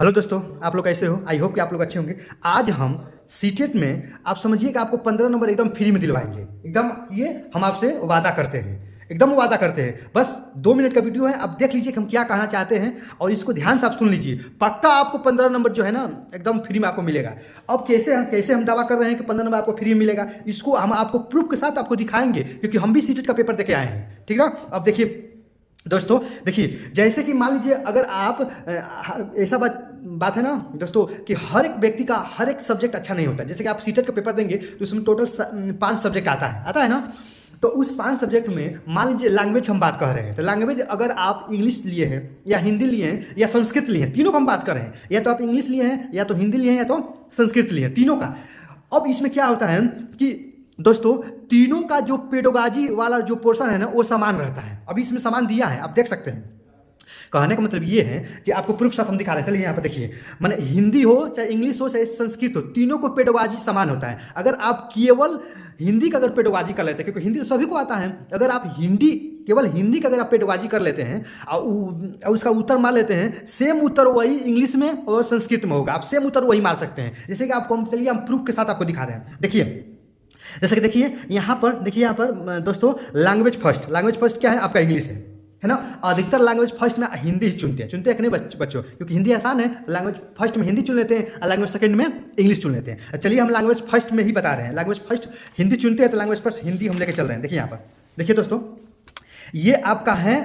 Hello दोस्तों, आप लोग कैसे हो? आई होप कि आप लोग अच्छे होंगे। आज हम सीटेट में आप समझिए कि आपको 15 नंबर एकदम फ्री में दिलवाएंगे। एकदम ये हम आपसे वादा करते हैं, एकदम वादा करते हैं। बस 2 मिनट का वीडियो है, आप देख लीजिए कि हम क्या कहना चाहते हैं और इसको ध्यान से आप सुन लीजिए। पक्का आपको 15 नंबर जो है ना एकदम फ्री में आपको मिलेगा। अब कैसे हम दावा कर रहे हैं कि 15 नंबर आपको फ्री में मिलेगा, इसको हम आपको प्रूफ के साथ आपको दिखाएंगे, क्योंकि हम भी सीटेट का पेपर देके आए हैं। ठीक ना? अब देखिए दोस्तों, देखिए जैसे कि मान लीजिए अगर आप ऐसा बात है ना दोस्तों कि हर एक व्यक्ति का हर एक सब्जेक्ट अच्छा नहीं होता। जैसे कि आप सीटेट का पेपर देंगे तो उसमें टोटल 5 सब्जेक्ट आता है ना। तो उस 5 सब्जेक्ट में मान लीजिए लैंग्वेज हम बात कर रहे हैं, तो लैंग्वेज अगर आप इंग्लिश लिए हैं या हिंदी लिए हैं या संस्कृत लिए हैं, तीनों का हम बात कर रहे हैं। या तो आप इंग्लिश लिए हैं या तो हिंदी लिए हैं या तो संस्कृत लिए हैं, तीनों का। अब इसमें क्या होता है कि दोस्तों तीनों का जो पेडोगाजी वाला जो पोर्शन है ना वो समान रहता है। अभी इसमें समान दिया है, आप देख सकते हैं। कहने का मतलब ये है कि आपको प्रूफ साथ हम दिखा रहे हैं। चलिए यहाँ पर देखिए, माने हिंदी हो चाहे इंग्लिश हो चाहे संस्कृत हो, तीनों को पेडोगाजी समान होता है। अगर आप केवल हिंदी का अगर पेडोगाजी कर लेते हैं, क्योंकि हिंदी तो सभी को आता है, अगर आप केवल हिंदी का अगर आप पेडोगाजी कर लेते हैं और उसका उत्तर मार लेते हैं, सेम उत्तर वही इंग्लिश में और संस्कृत में होगा। आप सेम उत्तर वही मार सकते हैं। जैसे कि आपको चलिए हम प्रूफ के साथ आपको दिखा रहे हैं। देखिए जैसे कि देखिए यहाँ पर दोस्तों लैंग्वेज फर्स्ट क्या है आपका? इंग्लिश है ना। अधिकतर लैंग्वेज फर्स्ट में हिंदी ही चुनते हैं कि नहीं बच्चों? क्योंकि हिंदी आसान है, लैंग्वेज फर्स्ट में हिंदी चुन लेते हैं और लैंग्वेज सेकंड में इंग्लिश चुन लेते हैं। चलिए हम लैंग्वेज फर्स्ट में ही बता रहे हैं। लैंग्वेज फर्स्ट हिंदी चुनते हैं तो लैंग्वेज फर्स्ट हिंदी हम लेकर चल रहे हैं। देखिए यहाँ पर देखिए दोस्तों, ये आपका है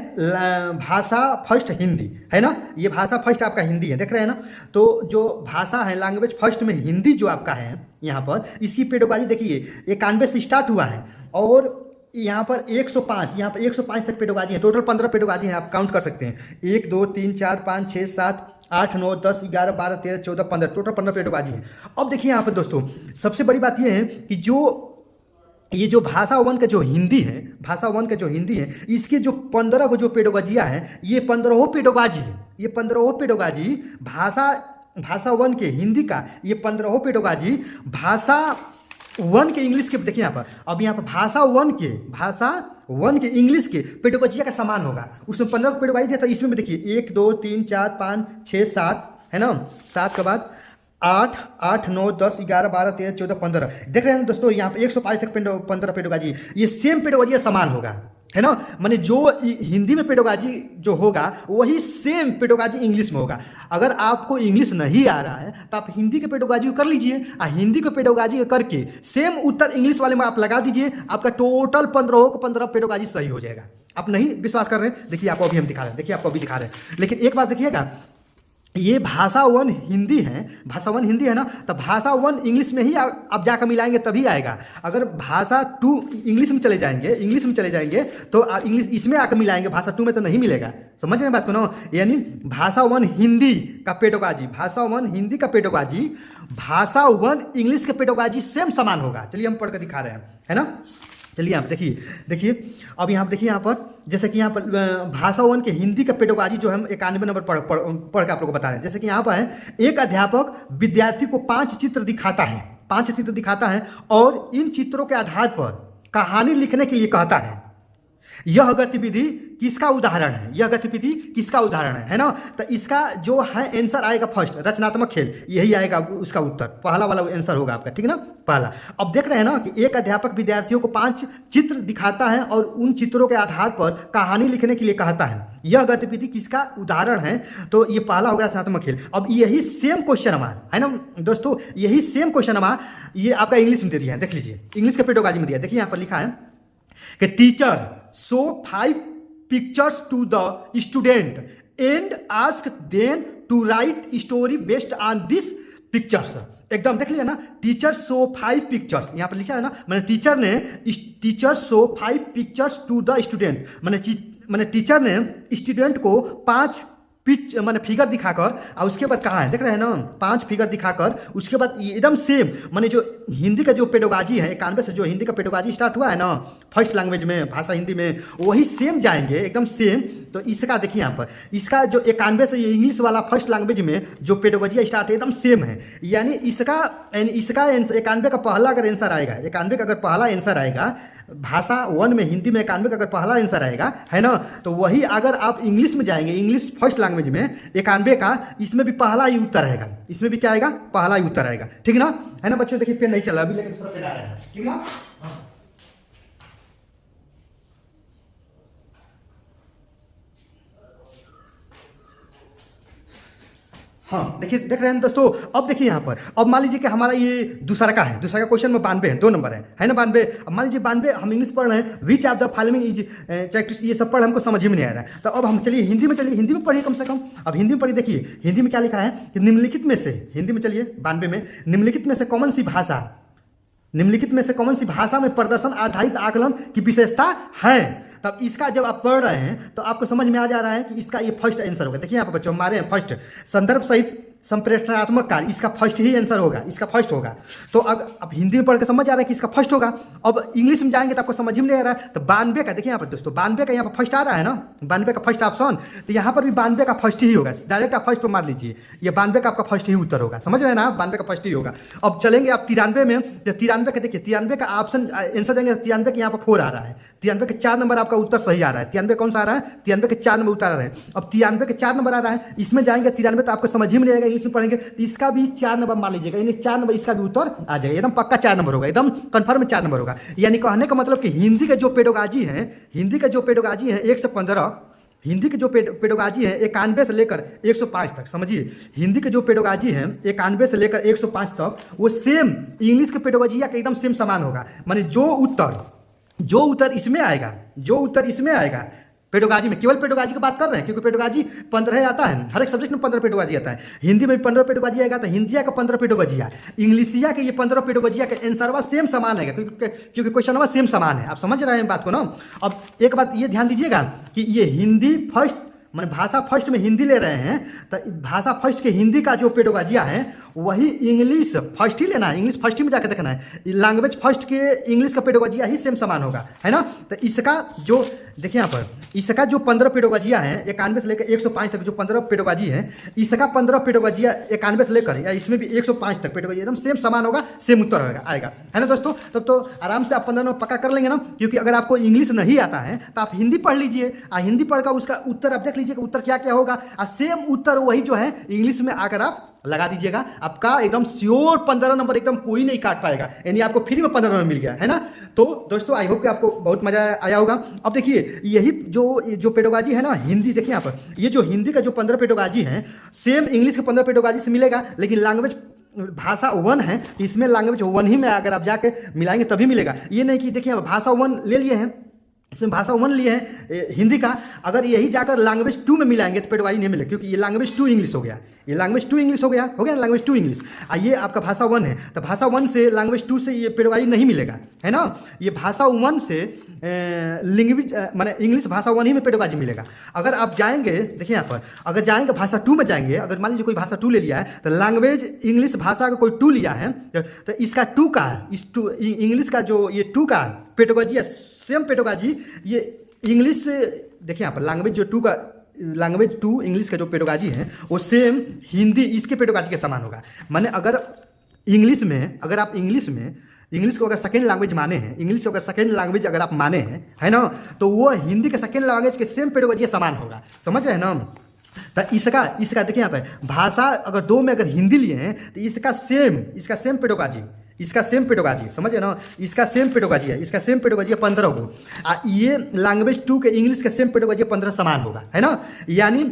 भाषा फर्स्ट हिंदी, है ना। ये भाषा फर्स्ट आपका हिंदी है, देख रहे हैं ना। तो जो भाषा है लैंग्वेज फर्स्ट में हिंदी जो आपका है यहाँ पर, इसकी पेडोगाजी देखिए 91 से स्टार्ट हुआ है और यहाँ पर 105, यहाँ पर 105 तक पेडोगाजी है। टोटल 15 पेडोगाजी है, आप काउंट कर सकते हैं। 1 2 3 4 5 6 7 8 9 10 11 12 13 14 15, टोटल 15 पेडोगाजी है। अब देखिए यहाँ पर दोस्तों सबसे बड़ी बात यह है कि ये जो भाषा वन का जो हिंदी है, इसके जो 15 को जो पेडोगाजिया है, ये 15 पेडोगाजी है। ये 15 पेडोगाजी भाषा वन के हिंदी का, ये 15 पेडोगाजी भाषा वन के इंग्लिश के। देखिए यहाँ पर, अब यहाँ पर भाषा वन के इंग्लिश के पेडोगाजिया का समान होगा। उसमें 15 पेडोगाजी दिया था, इसमें भी देखिए 1 2 3 4 5 6 7 है ना। 7 के बाद 8 9 10 11 12 13 14 15, देख रहे हैं दोस्तों यहाँ पे 105 तक 15 पेडोगाजी। ये सेम पेडोगाजी समान होगा, है ना। माने जो हिंदी में पेडोगाजी जो होगा वही सेम पेडोगाजी इंग्लिश में होगा। अगर आपको इंग्लिश नहीं आ रहा है तो आप हिंदी के पेडोगाजी कर लीजिए और हिंदी के पेडोगाजी करके सेम उत्तर इंग्लिश वाले में आप लगा दीजिए। आपका टोटल 15 को 15 पेडोगाजी सही हो जाएगा। आप नहीं विश्वास कर रहे हैं, देखिए आपको अभी हम दिखा रहे हैं। देखिए आपको अभी दिखा रहे हैं, लेकिन एक बात देखिएगा, ये भाषा वन हिंदी है ना। तो भाषा वन इंग्लिश में ही आप जाकर मिलाएंगे तभी आएगा। अगर भाषा 2 इंग्लिश में चले जाएंगे तो आप इंग्लिश इसमें आकर मिलाएंगे, भाषा 2 में तो नहीं मिलेगा। समझ रहे बात को ना। यानी भाषा वन हिंदी का पेडोगाजी, भाषा वन हिंदी का पेडोगाजी, भाषा वन इंग्लिश का पेडोगाजी सेम समान होगा। चलिए हम पढ़ कर दिखा रहे हैं, है ना। चलिए आप देखिए अब यहाँ देखिए यहाँ पर, जैसे कि यहाँ पर भाषा वन के हिंदी का पेडोगाजी जो हम 91 नंबर पढ़ के आप लोगों को बता रहे हैं। जैसे कि यहाँ पर है, एक अध्यापक विद्यार्थी को 5 चित्र दिखाता है और इन चित्रों के आधार पर कहानी लिखने के लिए कहता है। यह गतिविधि किसका उदाहरण है ना। तो इसका जो है आंसर आएगा फर्स्ट, रचनात्मक खेल, यही आएगा उसका उत्तर। पहला वाला आंसर होगा आपका, ठीक है ना, पहला। अब देख रहे हैं ना कि एक अध्यापक विद्यार्थियों को 5 चित्र दिखाता है और उन चित्रों के आधार पर कहानी लिखने के लिए कहता है। यह गतिविधि किसका उदाहरण है? तो ये पहला होगा रचनात्मक खेल। अब यही सेम क्वेश्चन है ना दोस्तों, यही सेम क्वेश्चन ये आपका इंग्लिश में दे दिया है। देख लीजिए इंग्लिश के पेडोगाजी में दिया। देखिए यहाँ पर लिखा है कि teacher show 5 pictures to the student and ask them to write story based on this pictures. एकदम देख लिया ना, टीचर शो 5 पिक्चर्स, यहाँ पर लिखा है ना। मैंने teacher show 5 pictures to the student, मैंने टीचर ने स्टूडेंट को 5 फिगर दिखाकर और उसके बाद कहा है, देख रहे हैं ना, 5 फिगर दिखाकर उसके बाद एकदम सेम, माने जो हिंदी का जो पेडोगाजी है 91 से जो हिंदी का पेडोगाजी स्टार्ट हुआ है ना फर्स्ट लैंग्वेज में, भाषा हिंदी में, वही सेम जाएंगे एकदम सेम। तो इसका देखिए यहाँ पर, इसका जो 91 से ये इंग्लिश वाला फर्स्ट लैंग्वेज में जो पेडोगाजी स्टार्ट है एकदम सेम है। यानी इसका 91 का पहला अगर आंसर आएगा, 91 का अगर पहला आंसर आएगा भाषा 1 में हिंदी में 91 का अगर पहला आंसर आएगा, है ना, तो वही अगर आप इंग्लिश में जाएंगे, इंग्लिश फर्स्ट लैंग्वेज में 91 का, इसमें भी पहला ही उत्तर आएगा, इसमें भी क्या आएगा, पहला ही उत्तर आएगा। ठीक ना, है ना बच्चों, देखिए पेन नहीं चला अभी, लेकिन दूसरा पेन आ रहा है। ठीक ना, हाँ देखिए, देख रहे हैं दोस्तों। अब देखिए यहाँ पर, अब मान लीजिए कि हमारा ये दूसरा का है, दूसरा का क्वेश्चन में 92 है, 2 नंबर है ना 92। अब मान लीजिए 92 हम इंग्लिश पढ़ रहे हैं, which of the following is characteristic, ये सब पढ़ हमको समझ ही में नहीं आ रहा है। तो अब हम चलिए हिंदी में, चलिए हिंदी में पढ़िए कम से कम। अब हिंदी में पढ़िए, देखिए हिंदी में क्या लिखा है कि निम्नलिखित में से, हिंदी में चलिए 92 में, निम्नलिखित में से कौन सी भाषा, निम्नलिखित में से कौन सी भाषा में प्रदर्शन आधारित आकलन की विशेषता है। तब इसका जब आप पढ़ रहे हैं तो आपको समझ में आ जा रहा है कि इसका ये फर्स्ट आंसर होगा। देखिए यहाँ पर बच्चों हमारे हैं फर्स्ट, संदर्भ सहित संप्रेषणात्मक कार्य, इसका फर्स्ट ही आंसर होगा, इसका फर्स्ट होगा। तो अब हिंदी में पढ़ के समझ आ रहा है कि इसका फर्स्ट होगा। अब इंग्लिश में जाएंगे तो आपको समझ ही नहीं आ रहा है। तो 92 का देखिए यहाँ पर दोस्तों, 92 का यहाँ पर फर्स्ट आ रहा है ना, 92 का फर्स्ट ऑप्शन, तो यहाँ पर भी 92 का फर्स्ट ही होगा। डायरेक्ट आप फर्स्ट पर मार लीजिए, ये 92 का आपका फर्स्ट ही उत्तर होगा। समझ रहे हैं ना, 92 का फर्स्ट ही होगा। अब चलेंगे आप 93 में, तो 93 का देखिए, 93 का ऑप्शन आंसर देंगे, 93 के यहाँ पर 4 आ रहा है, 93 के 4 नंबर आपका उत्तर सही आ रहा है। 93 कौन सा आ रहा है, 93 के 4 नंबर उत्तर आ रहे हैं। अब 93 के 4 नंबर आ रहा है, इसमें जाएंगे 93 तो आपको समझ ही में नहीं आएगा, इंग्लिश में पढ़ेंगे इसका भी 4 नंबर मान लीजिएगा, यानी 4 नंबर इसका भी उत्तर आ जाएगा, एकदम पक्का 4 नंबर होगा, एकदम कंफर्म 4 नंबर होगा। यानी कहने का मतलब कि हिंदी के जो पेडोगाजी है, हिंदी के जो पेडोगाजी है 1 से 15, हिंदी के जो पेडोगाजी है 91 से लेकर 105 तक, समझिए हिंदी के जो पेडोगाजी है 91 से लेकर 105 तक, वो सेम इंग्लिश के पेडोगाजी का एकदम सेम समान होगा। माने जो उत्तर इसमें आएगा, जो उत्तर इसमें आएगा पेडोगाजी में, केवल पेडोगाजी की बात कर रहे हैं क्योंकि पेडोगाजी 15 आता है, हर एक सब्जेक्ट में 15 पेडोगाजी आता है। हिंदी में 15 पेडोगाजी आएगा, तो हिंदिया का 15 पेडोगाजिया, इंग्लिशिया के ये 15 पेडोगाजिया का आंसरवा सेम समान आएगा, क्योंकि क्वेश्चनवा सेम समान है। आप समझ रहे हैं बात को ना। अब एक बात ये ध्यान दीजिएगा कि ये हिंदी फर्स्ट, मैंने भाषा फर्स्ट में हिंदी ले रहे हैं, तो भाषा फर्स्ट के हिंदी का जो पेडोगाजिया है वही इंग्लिश फर्स्ट ही लेना है, इंग्लिश फर्स्ट ही में जाकर देखना है। लैंग्वेज फर्स्ट के इंग्लिश का पेडोगाजिया ही सेम समान होगा, है ना। तो इसका जो देखिए यहाँ पर, इसका जो 15 पेडोगाजिया है 91 से लेकर 105 तक जो 15 पेडोगाजी है, इसका 15 पेडोगाजिया 91 से लेकर या इसमें भी 105 तक पेडोगाजी एकदम सेम समान होगा, सेम उत्तर होगा आएगा, है ना दोस्तों। तब तो आराम से आप 15 नंबर पक्का कर लेंगे ना, क्योंकि अगर आपको इंग्लिश नहीं आता है तो आप हिंदी पढ़ लीजिए, हिंदी पढ़कर उसका उत्तर आप देख लीजिए कि उत्तर क्या क्या होगा, और सेम उत्तर वही जो है इंग्लिश में आकर आप लगा दीजिएगा, आपका एकदम श्योर 15 नंबर एकदम कोई नहीं काट पाएगा, यानी आपको फ्री में 15 नंबर मिल गया, है ना। तो दोस्तों आई होप कि आपको बहुत मजा आया होगा। अब देखिए यही जो पेडोगाजी है ना हिंदी, देखिए यहाँ पर ये जो हिंदी का जो 15 पेडोगाजी है सेम इंग्लिश के 15 पेडोगाजी से मिलेगा, लेकिन लैंग्वेज भाषा 1 है, इसमें लैंग्वेज 1 ही में अगर आप जाके मिलाएंगे तभी मिलेगा। ये नहीं कि देखिए भाषा 1 ले लिए हैं, इसमें भाषा 1 लिए हैं हिंदी का, अगर यही जाकर लैंग्वेज 2 में मिलाएंगे तो पेडोगाजी नहीं मिलेगा, क्योंकि ये लैंग्वेज 2 इंग्लिश हो गया, ये लैंग्वेज 2 इंग्लिश हो गया ना, लैंग्वेज 2 इंग्लिश। ये आपका भाषा 1 है, तो भाषा 1 से लैंग्वेज 2 से ये पेडोगाजी नहीं मिलेगा, है ना। ये भाषा 1 से लैंग्वेज माने इंग्लिश भाषा 1 ही में पेडोगाजी मिलेगा। अगर आप जाएंगे, देखिए यहाँ पर अगर जाएंगे भाषा 2 में जाएंगे, अगर मान लीजिए कोई भाषा 2 ले लिया है, तो लैंग्वेज इंग्लिश भाषा का कोई 2 लिया है, तो इसका 2 का इंग्लिश का जो ये 2 का पेडोगाजी है, सेम पेडोगाजी ये इंग्लिश से, देखिए यहाँ पर लैंग्वेज जो 2 का, लैंग्वेज 2 इंग्लिश का जो पेडोगाजी है वो सेम हिंदी इसके पेडोगाजी के समान होगा। माने अगर इंग्लिश में, अगर आप इंग्लिश को अगर सेकेंड लैंग्वेज माने हैं, इंग्लिश को अगर सेकेंड लैंग्वेज अगर आप माने हैं, है ना, तो वो हिंदी के सेकेंड लैंग्वेज के सेम पेडोगाजी समान होगा, समझ रहे हैं ना। तो इसका देखिए यहाँ पे भाषा अगर 2 में अगर हिंदी लिए हैं तो इसका सेम पेडोगाजी, इसका सेम पेडोगाजी, समझे ना, इसका सेम पेडोगाजी है, इसका सेम पेडोगाजी 15 हो, ये लैंग्वेज 2 के इंग्लिश का सेम पेडोगाजी 15 समान होगा, है ना। यानी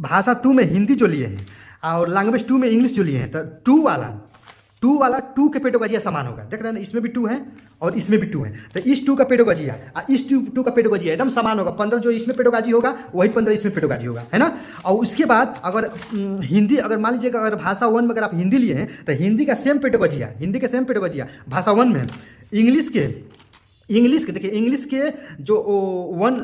भाषा 2 में हिंदी जो लिए हैं और लैंग्वेज 2 में इंग्लिश जो लिए हैं, तो 2 वाला 2 के पेडोगाजिया समान होगा, देख रहे हैं ना, इसमें भी 2 है और इसमें भी 2 है, तो इस 2 का पेडोगाजिया इस 2 का पेडोगाजिया एकदम समान होगा, 15 जो इसमें पेडोगाजी होगा वही 15 इसमें पेडोगाजी होगा, है ना। और उसके बाद अगर हिंदी, अगर मान लीजिएगा अगर भाषा 1 में अगर आप हिंदी लिए हैं तो हिंदी का सेम पेडोगाजिया, हिंदी के सेम पेडोगाजिया भाषा 1 में, इंग्लिश के देखिए इंग्लिश के जो 1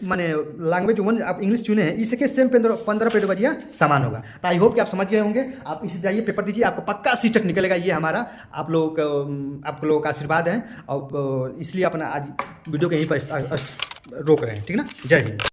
माने लैंग्वेज 1 आप इंग्लिश चुने हैं, इसके सेम 15 पेडोगाजिया समान होगा। तो आई होप कि आप समझ गए होंगे। आप इसे जाइए पेपर दीजिए, आपको पक्का सीटेट निकलेगा, ये हमारा आप लोगों का आशीर्वाद है, और इसलिए अपना आज वीडियो के यहीं पर रोक रहे हैं, ठीक ना। जय हिंद।